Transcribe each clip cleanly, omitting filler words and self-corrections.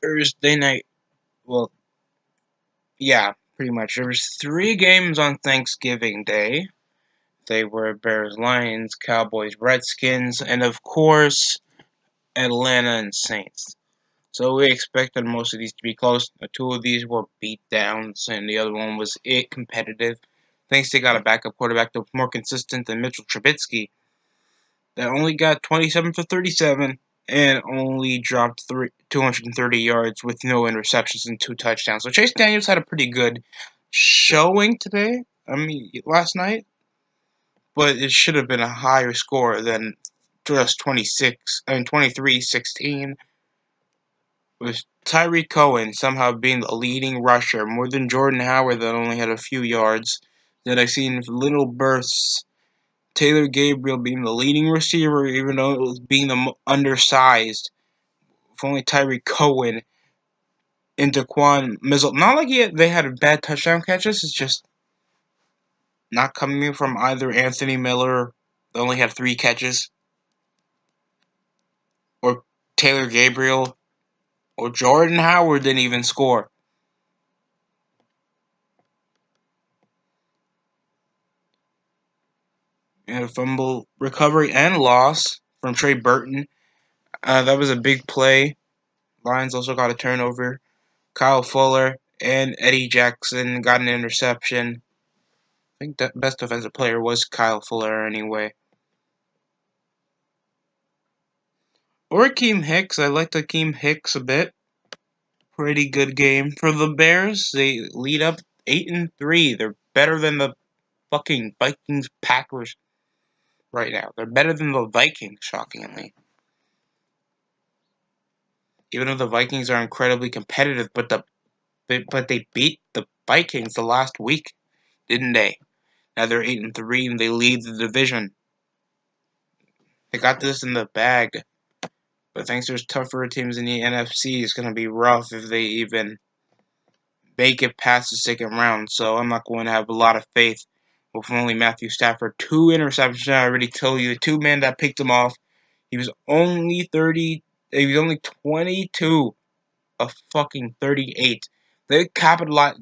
Thursday night. Well, yeah, pretty much. There was 3 games on Thanksgiving Day. They were Bears, Lions, Cowboys, Redskins, and of course Atlanta and Saints. So we expected most of these to be close. 2 of these were beat downs, and the other one was competitive. Thanks they got a backup quarterback that was more consistent than Mitchell Trubisky, that only got 27 for 37 and only dropped 230 yards with no interceptions and 2 touchdowns. So Chase Daniels had a pretty good showing today. Last night, but it should have been a higher score than just 23-16. With Tyreek Cohen somehow being the leading rusher, more than Jordan Howard that only had a few yards, that I seen little bursts. Taylor Gabriel being the leading receiver, even though it was being the undersized. If only Tyreek Cohen and Daquan Mizzle. Not like they had bad touchdown catches, it's just not coming from either Anthony Miller, that only had 3 catches, or Taylor Gabriel, or Jordan Howard didn't even score. And a fumble recovery and loss from Trey Burton. That was a big play. Lions also got a turnover. Kyle Fuller and Eddie Jackson got an interception. I think the best defensive player was Kyle Fuller anyway. Or Akeem Hicks. I liked Akeem Hicks a bit. Pretty good game for the Bears. They lead up 8-3. They're better than the fucking Vikings Packers right now. They're better than the Vikings, shockingly. Even though the Vikings are incredibly competitive, but they beat the Vikings the last week, didn't they? Now they're 8-3 and they lead the division. They got this in the bag. But thanks there's tougher teams in the NFC. It's gonna be rough if they even make it past the second round. So I'm not going to have a lot of faith with only Matthew Stafford. 2 interceptions. I already told you the 2 men that picked him off. He was only 30. He was only 22 of fucking 38. They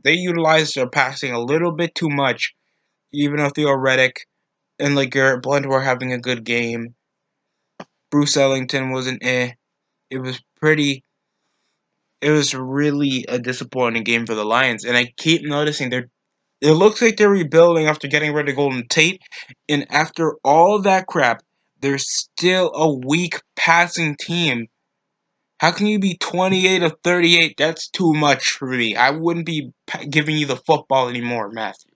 utilized their passing a little bit too much. Even if Theo Reddick and Garrett Blunt were having a good game, Bruce Ellington wasn't It was pretty. It was really a disappointing game for the Lions, and I keep noticing it looks like they're rebuilding after getting rid of Golden Tate, and after all that crap, they're still a weak passing team. How can you be 28 of 38? That's too much for me. I wouldn't be giving you the football anymore, Matthew.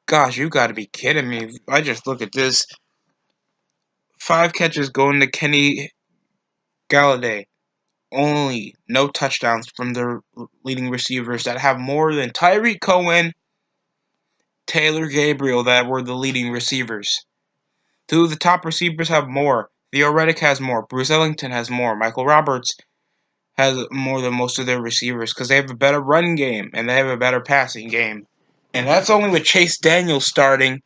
Gosh, you gotta be kidding me. I just look at this. 5 catches going to Kenny Galladay. Only no touchdowns from their leading receivers that have more than Tyreek Cohen, Taylor Gabriel that were the leading receivers. 2 of the top receivers have more. Theo Reddick has more. Bruce Ellington has more. Michael Roberts has more than most of their receivers because they have a better run game and they have a better passing game. And that's only with Chase Daniels starting.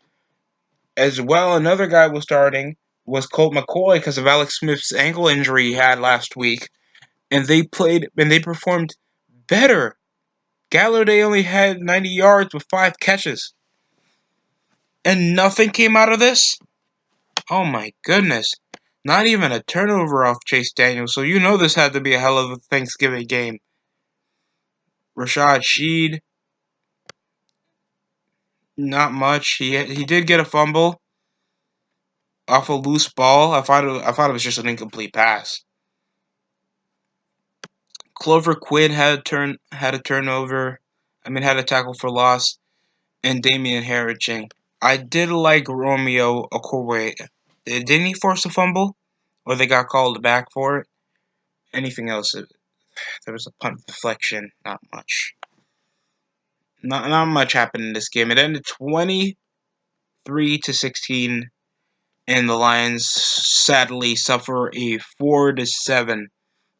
As well, another guy was Colt McCoy because of Alex Smith's ankle injury he had last week. And they performed better. Galladay only had 90 yards with 5 catches. And nothing came out of this? Oh my goodness. Not even a turnover off Chase Daniels, so you know this had to be a hell of a Thanksgiving game. Rashad Sheed, not much. He did get a fumble off a loose ball. I thought it was just an incomplete pass. Clover Quinn had a turnover. Had a tackle for loss, and Damian Harrison. I did like Romeo Okwue. Didn't he force a fumble? Or they got called back for it? Anything else? There was a punt deflection. Not much. Not much happened in this game. It ended 23-16, and the Lions sadly suffer a 4-7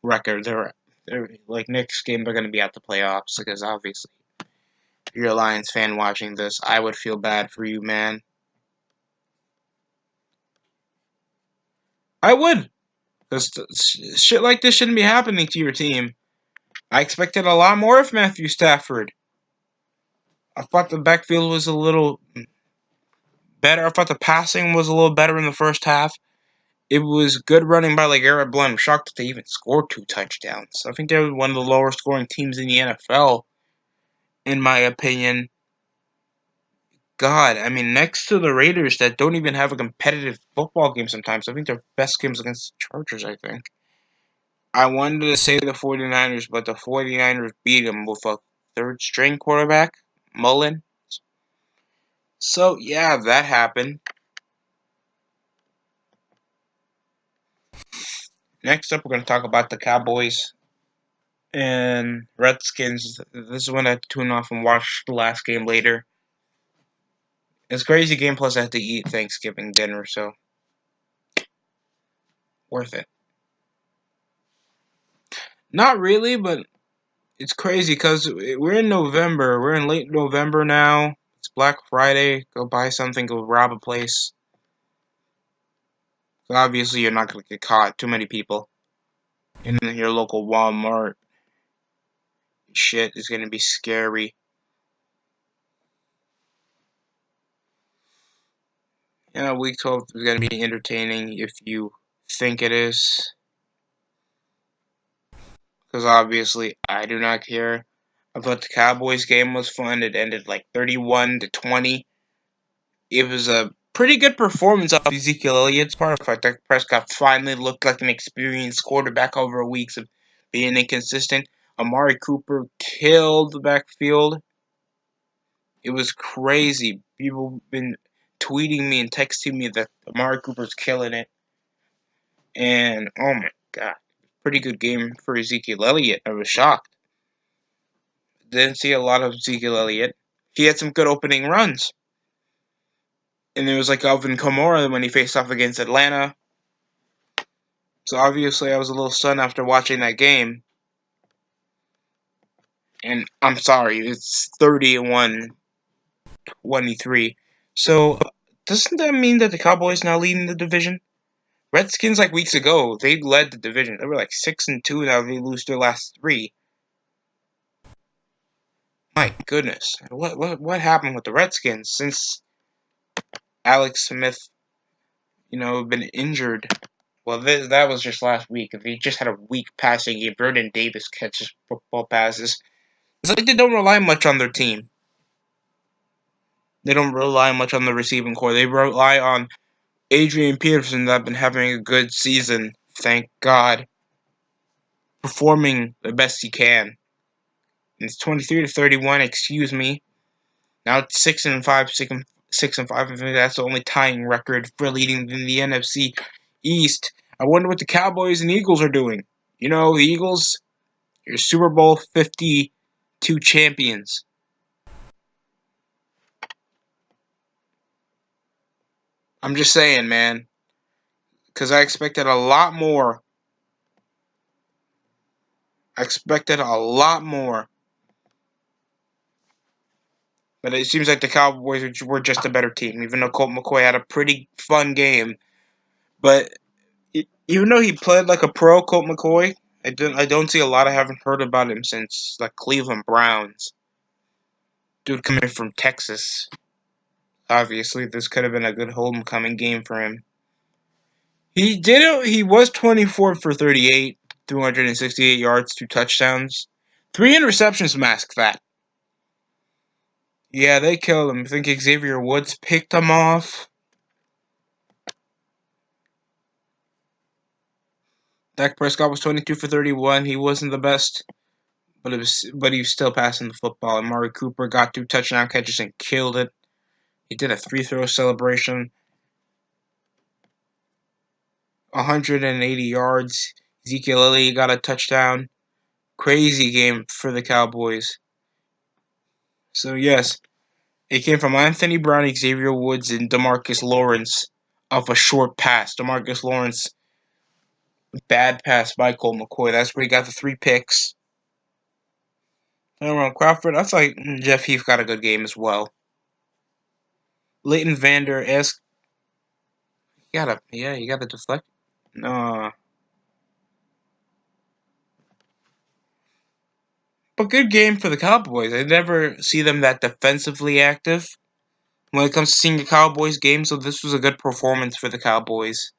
record. They're like next game they're going to be at the playoffs because obviously if you're a Lions fan watching this, I would feel bad for you, man. I would. Because shit like this shouldn't be happening to your team. I expected a lot more of Matthew Stafford. I thought the backfield was a little better. I thought the passing was a little better in the first half. It was good running by LeGarrette Blount. I'm shocked that they even scored 2 touchdowns. I think they were one of the lower scoring teams in the NFL, in my opinion. God, I mean, next to the Raiders that don't even have a competitive football game sometimes. I think their best game's against the Chargers, I think. I wanted to say the 49ers, but the 49ers beat them with a third string quarterback, Mullen. So, yeah, that happened. Next up, we're going to talk about the Cowboys and Redskins. This is when I tune off and watch the last game later. It's a crazy game, plus I have to eat Thanksgiving dinner, so worth it. Not really, but it's crazy because we're in November. We're in late November now. It's Black Friday. Go buy something, go rob a place. So obviously, you're not going to get caught. Too many people in your local Walmart. Shit is going to be scary. Yeah, week 12 is going to be entertaining if you think it is. Because obviously, I do not care. I thought the Cowboys game was fun. It ended like 31-20. It was a pretty good performance of Ezekiel Elliott's part. I thought Dak Prescott finally looked like an experienced quarterback over weeks of being inconsistent. Amari Cooper killed the backfield. It was crazy. People have been tweeting me and texting me that Amari Cooper's killing it. And, oh my god. Pretty good game for Ezekiel Elliott. I was shocked. Didn't see a lot of Ezekiel Elliott. He had some good opening runs. And there was like Alvin Kamara when he faced off against Atlanta. So obviously I was a little stunned after watching that game. And I'm sorry, it's 31-23. So doesn't that mean that the Cowboys now leading the division? Redskins like weeks ago, they led the division. They were like 6-2 now they lose their last 3. My goodness. What happened with the Redskins since Alex Smith, been injured? Well, that was just last week. If he just had a weak passing game, Vernon Davis catches football passes. It's like they don't rely much on their team. They don't rely much on the receiving core. They rely on Adrian Peterson that have been having a good season. Thank God. Performing the best he can. And it's 23-31, excuse me. Now it's 6-5, 6-5. I think that's the only tying record for leading in the NFC East. I wonder what the Cowboys and Eagles are doing. The Eagles, you're Super Bowl 52 champions. I'm just saying, man. Because I expected a lot more. But it seems like the Cowboys were just a better team, even though Colt McCoy had a pretty fun game. But even though he played like a pro, Colt McCoy, I don't see a lot. I haven't heard about him since like Cleveland Browns. Dude coming from Texas. Obviously, this could have been a good homecoming game for him. He did it. He was 24 for 38, 268 yards, 2 touchdowns, 3 interceptions. Mask that. Yeah, they killed him. I think Xavier Woods picked him off. Dak Prescott was 22 for 31. He wasn't the best, but he was still passing the football. And Amari Cooper got 2 touchdown catches and killed it. He did a 3-throw celebration. 180 yards. Ezekiel Elliott got a touchdown. Crazy game for the Cowboys. So yes, it came from Anthony Brown, Xavier Woods, and DeMarcus Lawrence off a short pass. DeMarcus Lawrence, bad pass by Colt McCoy. That's where he got the 3 picks. Around Crawford, I thought Jeff Heath got a good game as well. Leighton Vander Esk, you got a deflect. No, but good game for the Cowboys. I never see them that defensively active when it comes to seeing a Cowboys game, so this was a good performance for the Cowboys.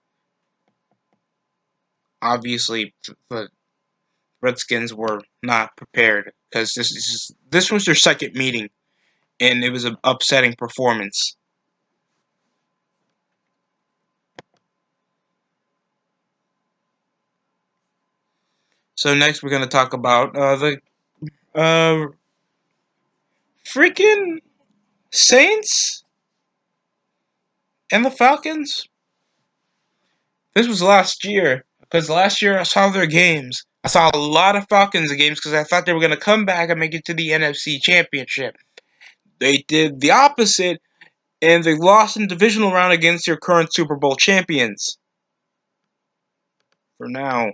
Obviously, the Redskins were not prepared because this was their second meeting, and it was an upsetting performance. So next we're going to talk about the freaking Saints and the Falcons. This was last year, because last year I saw their games. I saw a lot of Falcons games because I thought they were going to come back and make it to the NFC Championship. They did the opposite, and they lost in the divisional round against their current Super Bowl champions. For now.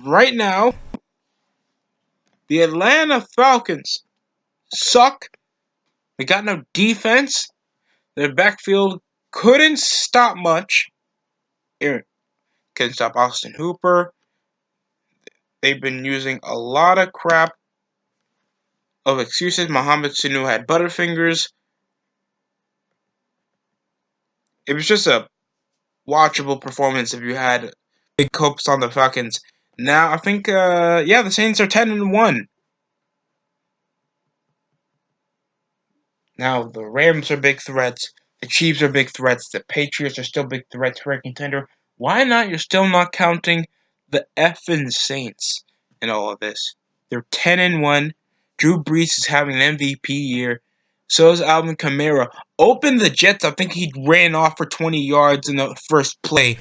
Right now, the Atlanta Falcons suck. They got no defense. Their backfield couldn't stop much. Couldn't stop Austin Hooper. They've been using a lot of crap of excuses. Mohamed Sanu had butterfingers. It was just a watchable performance if you had big hopes on the Falcons. Now I think the Saints are 10-1. Now the Rams are big threats. The Chiefs are big threats. The Patriots are still big threats for a contender. Why not? You're still not counting the effing Saints in all of this. They're 10-1. Drew Brees is having an MVP year. So is Alvin Kamara. Open the Jets. I think he ran off for 20 yards in the first play.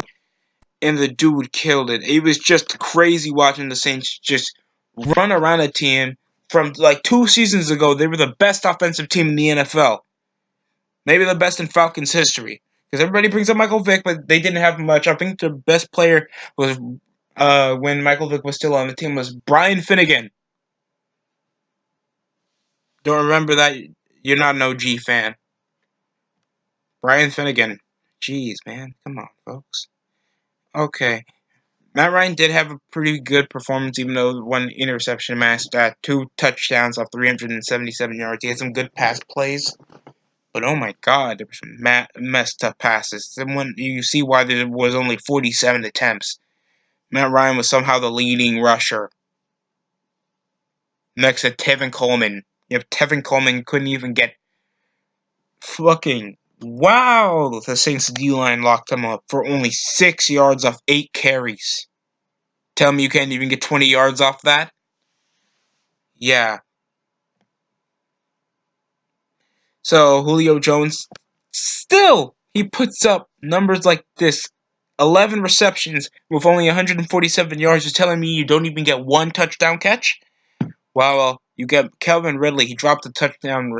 And the dude killed it. It was just crazy watching the Saints just run around a team. From like 2 seasons ago, they were the best offensive team in the NFL. Maybe the best in Falcons history. Because everybody brings up Michael Vick, but they didn't have much. I think the best player was when Michael Vick was still on the team was Brian Finnegan. Don't remember that? You're not an OG fan. Brian Finnegan. Jeez, man. Come on, folks. Okay. Matt Ryan did have a pretty good performance, even though one interception matched 2 touchdowns off 377 yards. He had some good pass plays. But oh my god, there were some messed up passes. When you see why there was only 47 attempts. Matt Ryan was somehow the leading rusher. Next to Tevin Coleman. Tevin Coleman couldn't even get fucking... Wow! The Saints D-line locked him up for only 6 yards off 8 carries. Tell me you can't even get 20 yards off that? Yeah. So, Julio Jones, still, he puts up numbers like this. 11 receptions with only 147 yards. You're telling me you don't even get 1 touchdown catch? Well, you get Calvin Ridley. He dropped the touchdown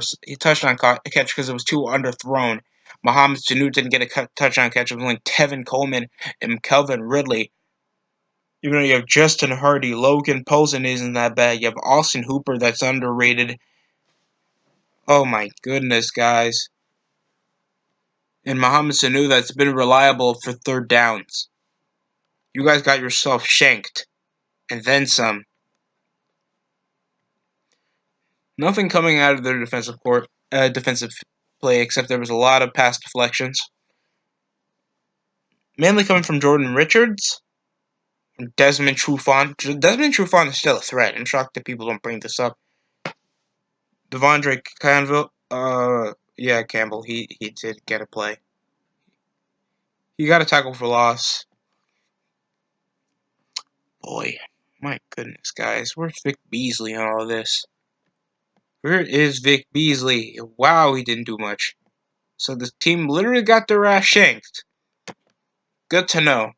catch because it was too underthrown. Mohamed Sanu didn't get a touchdown catch. It was only Tevin Coleman and Calvin Ridley. Even though you have Justin Hardy, Logan Posen isn't that bad. You have Austin Hooper that's underrated. Oh my goodness, guys. And Mohamed Sanu that's been reliable for third downs. You guys got yourself shanked. And then some. Nothing coming out of their defensive play except there was a lot of pass deflections. Mainly coming from Jordan Richards. And Desmond Trufant. Desmond Trufant is still a threat. I'm shocked that people don't bring this up. Devondre Campbell. Campbell. He did get a play. He got a tackle for loss. Boy, my goodness, guys. Where's Vic Beasley in all of this? Where is Vic Beasley? Wow, he didn't do much. So the team literally got their ass shanked. Good to know.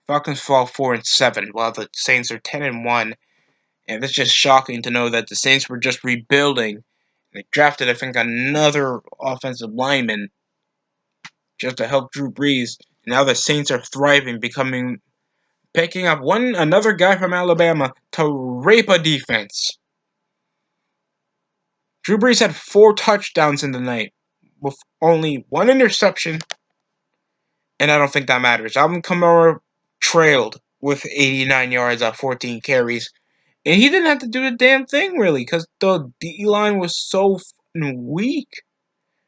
Falcons fall 4-7, while the Saints are 10-1. And it's just shocking to know that the Saints were just rebuilding. They drafted, I think, another offensive lineman just to help Drew Brees. And now the Saints are thriving, picking up another guy from Alabama to rape a defense. Drew Brees had 4 touchdowns in the night with only 1 interception And I don't think that matters. Alvin Kamara trailed with 89 yards on 14 carries. And he didn't have to do the damn thing, really, because the D-line was so weak.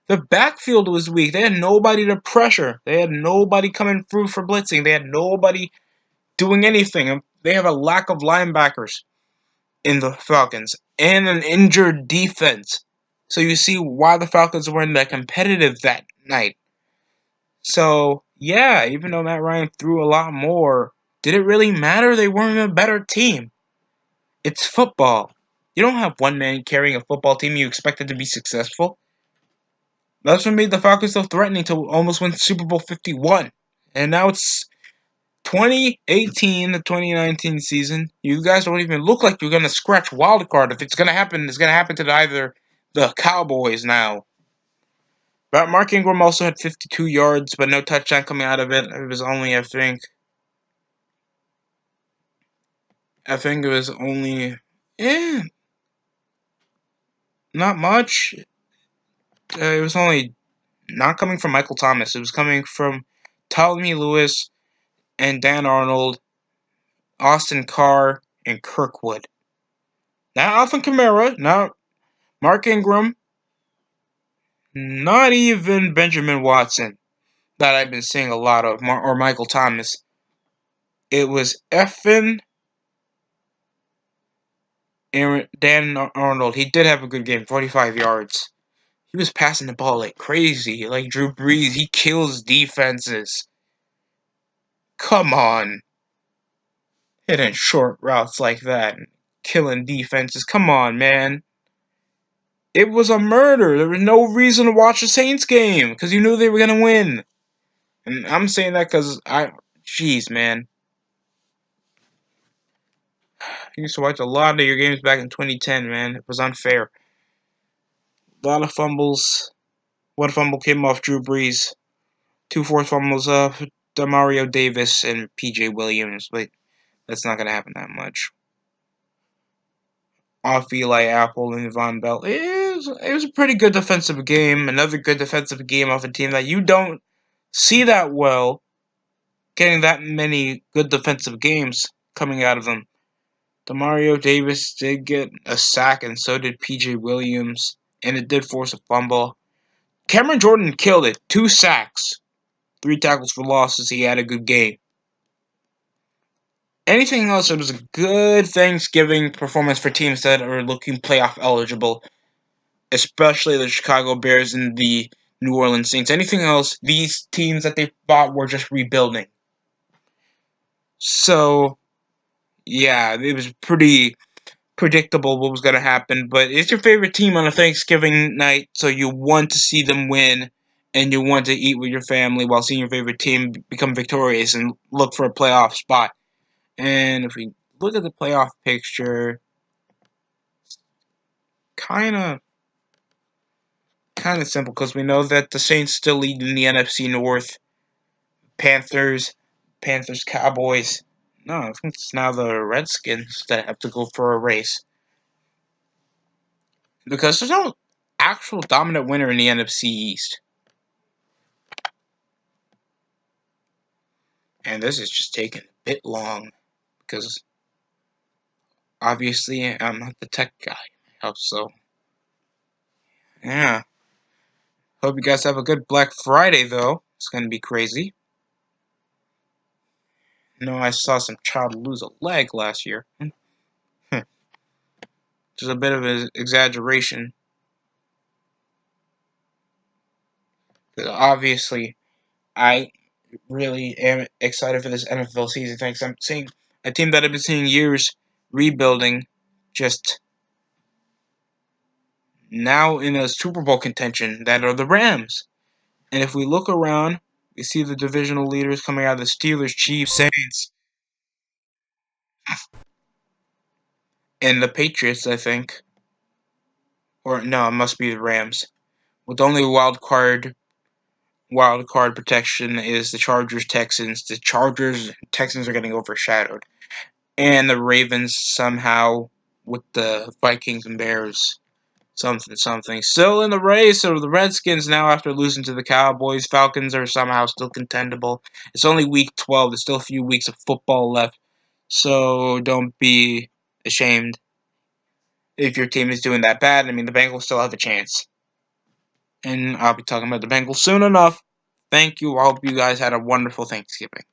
The backfield was weak. They had nobody to pressure. They had nobody coming through for blitzing. They had nobody doing anything. They have a lack of linebackers in the Falcons and an injured defense. So you see why the Falcons weren't that competitive that night. So, yeah, even though Matt Ryan threw a lot more, did it really matter? They weren't a better team. It's football. You don't have one man carrying a football team you expect it to be successful. That's what made the Falcons so threatening to almost win Super Bowl 51. And now it's 2018, the 2019 season. You guys don't even look like you're going to scratch wild card. If it's going to happen, it's going to happen to either the Cowboys now. But Mark Ingram also had 52 yards, but no touchdown coming out of it. It was only, I think it was only, not much. It was only not coming from Michael Thomas. It was coming from Ptolemy Lewis and Dan Arnold, Austin Carr, and Kirkwood. Not Alvin Kamara, not Mark Ingram, not even Benjamin Watson, that I've been seeing a lot of, or Michael Thomas. It was effing Dan Arnold. He did have a good game, 45 yards. He was passing the ball like crazy, like Drew Brees. He kills defenses. Come on. Hitting short routes like that and killing defenses. Come on, man. It was a murder. There was no reason to watch the Saints game because you knew they were going to win. And I'm saying that because jeez, man. I used to watch a lot of your games back in 2010, man. It was unfair. A lot of fumbles. One fumble came off Drew Brees. 2 forced fumbles off Demario Davis and PJ Williams. But that's not going to happen that much. Off Eli Apple and Von Bell. It was a pretty good defensive game. Another good defensive game off a team that you don't see that well. Getting that many good defensive games coming out of them. Demario Davis did get a sack, and so did PJ Williams, and it did force a fumble. Cameron Jordan killed it. 2 sacks, 3 tackles for losses. He had a good game. Anything else, it was a good Thanksgiving performance for teams that are looking playoff eligible, especially the Chicago Bears and the New Orleans Saints. Anything else, these teams that they fought were just rebuilding. So, yeah, it was pretty predictable what was going to happen, but it's your favorite team on a Thanksgiving night, so you want to see them win, and you want to eat with your family while seeing your favorite team become victorious and look for a playoff spot. And if we look at the playoff picture, kind of simple, because we know that the Saints still lead in the NFC North. Panthers, Cowboys. No, I think it's now the Redskins that have to go for a race. Because there's no actual dominant winner in the NFC East. And this is just taking a bit long. Because obviously I'm not the tech guy. So, yeah. Hope you guys have a good Black Friday, though. It's going to be crazy. No, I saw some child lose a leg last year. Just a bit of an exaggeration. Obviously, I really am excited for this NFL season. Thanks. I'm seeing a team that I've been seeing years rebuilding, just now in a Super Bowl contention, that are the Rams. And if we look around, we see the divisional leaders coming out of the Steelers, Chiefs, Saints, and the Patriots, I think. Or no, it must be the Rams. With only wild card protection is the Chargers, Texans. The Chargers, Texans are getting overshadowed. And the Ravens somehow with the Vikings and Bears. something. Still in the race are the Redskins now after losing to the Cowboys. Falcons are somehow still contendable. It's only week 12. There's still a few weeks of football left. So don't be ashamed if your team is doing that bad. I mean, the Bengals still have a chance. And I'll be talking about the Bengals soon enough. Thank you. I hope you guys had a wonderful Thanksgiving.